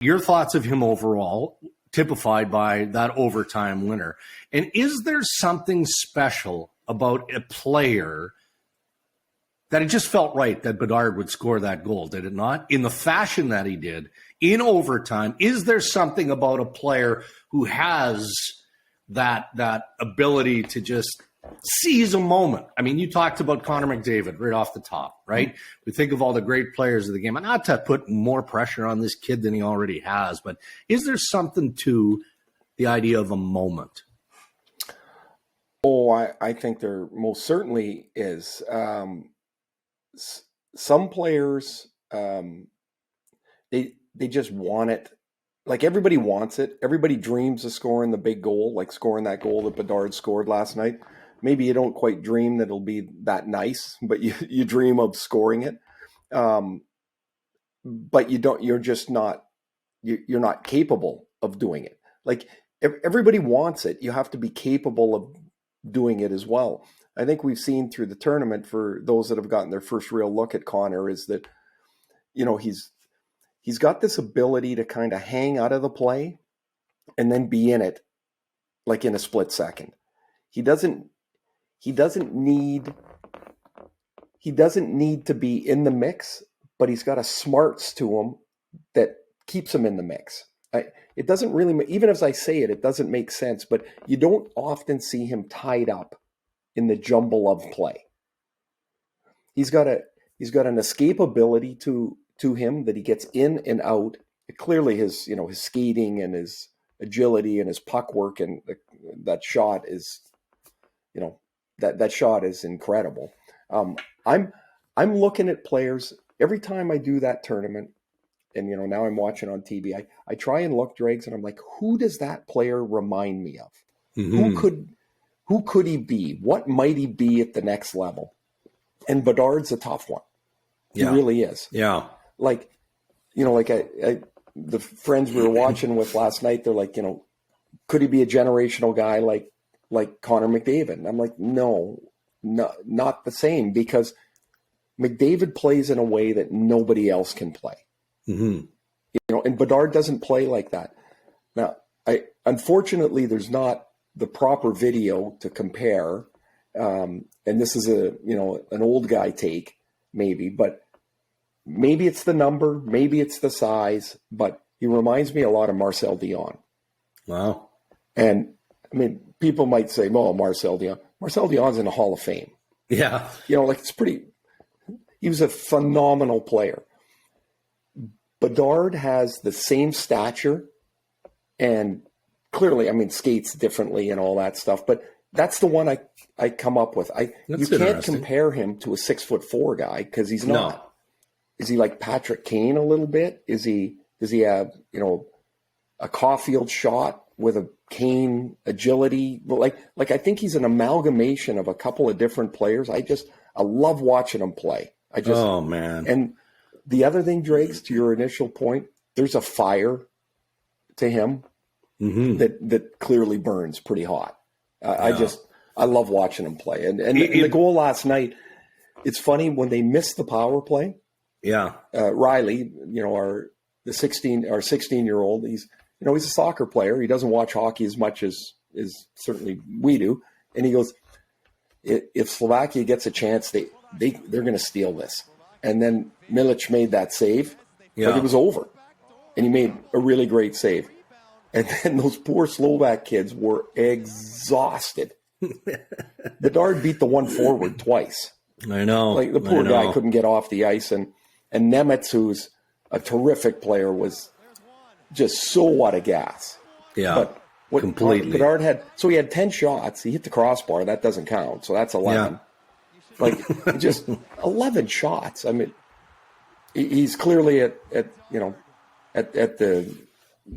Your thoughts of him overall, typified by that overtime winner. And is there something special about a player that it just felt right that Bedard would score that goal, did it not? In the fashion that he did, in overtime, is there something about a player who has that ability to just seize a moment? I mean, you talked about Connor McDavid right off the top, right? We think of all the great players of the game. And not to put more pressure on this kid than he already has, but is there something to the idea of a moment? Oh, I think there most certainly is. Some players, they just want it. Like everybody wants it. Everybody dreams of scoring the big goal, like scoring that goal that Bedard scored last night. Maybe you don't quite dream that it'll be that nice, but you dream of scoring it. But you're not capable of doing it. Like everybody wants it. You have to be capable of doing it as well. I think we've seen through the tournament, for those that have gotten their first real look at Connor, is that, he's got this ability to kind of hang out of the play and then be in it like in a split second. He doesn't need to be in the mix, but he's got a smarts to him that keeps him in the mix. It doesn't really, even as I say it, it doesn't make sense, but you don't often see him tied up in the jumble of play. He's got an escapability to him that he gets in and out. Clearly his skating and his agility and his puck work and that shot is, that shot is incredible. I'm looking at players every time I do that tournament, and now I'm watching on TV. I try and look, Dregs, and I'm like, who does that player remind me of? Mm-hmm. Who could he be? What might he be at the next level? And Bedard's a tough one. He really is. Yeah. The friends we were watching with last night, they're like, could he be a generational guy like Connor McDavid? And I'm like, no, not the same, because McDavid plays in a way that nobody else can play. Mm-hmm. And Bedard doesn't play like that. Now, unfortunately, there's not the proper video to compare. And this is an old guy take, maybe, but maybe it's the number, maybe it's the size, but he reminds me a lot of Marcel Dionne. Wow. And I mean, people might say, "Oh, Marcel Dionne." Marcel Dionne's in the Hall of Fame. Yeah. He was a phenomenal player. Bedard has the same stature and clearly, skates differently and all that stuff, but that's the one I come up with. You can't compare him to a 6'4" guy because he's not. No. Is he like Patrick Kane a little bit? Does he have, a Caulfield shot with a Kane agility? Like I think he's an amalgamation of a couple of different players. I love watching him play. Oh man. And the other thing, Drakes, to your initial point, there's a fire to him that clearly burns pretty hot. I love watching him play. And the goal last night, it's funny when they missed the power play. Yeah. Riley, our 16-year-old, he's a soccer player. He doesn't watch hockey as much as certainly we do. And he goes, if Slovakia gets a chance, they're going to steal this. And then Milic made that save. Yeah. Like it was over. And he made a really great save. And then those poor Slovak kids were exhausted. Bedard beat the one forward twice. I know. Like the poor guy couldn't get off the ice. And Nemetz, who's a terrific player, was just so out of gas. Yeah, but completely. Bedard he had 10 shots. He hit the crossbar. That doesn't count. So that's 11. Yeah. Like just 11 shots. I mean, he's clearly at the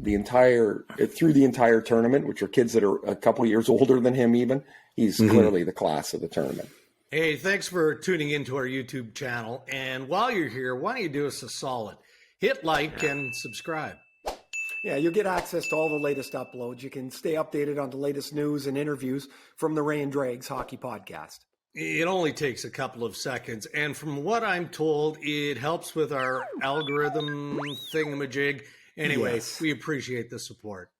entire through the entire tournament, which are kids that are a couple years older than him. Even he's clearly the class of the tournament. Hey, thanks for tuning into our YouTube channel. And while you're here, why don't you do us a solid? Hit like and subscribe. Yeah, you'll get access to all the latest uploads. You can stay updated on the latest news and interviews from the Ray and Dregs Hockey Podcast. It only takes a couple of seconds. And from what I'm told, it helps with our algorithm thingamajig. Anyway, Yes. we appreciate the support.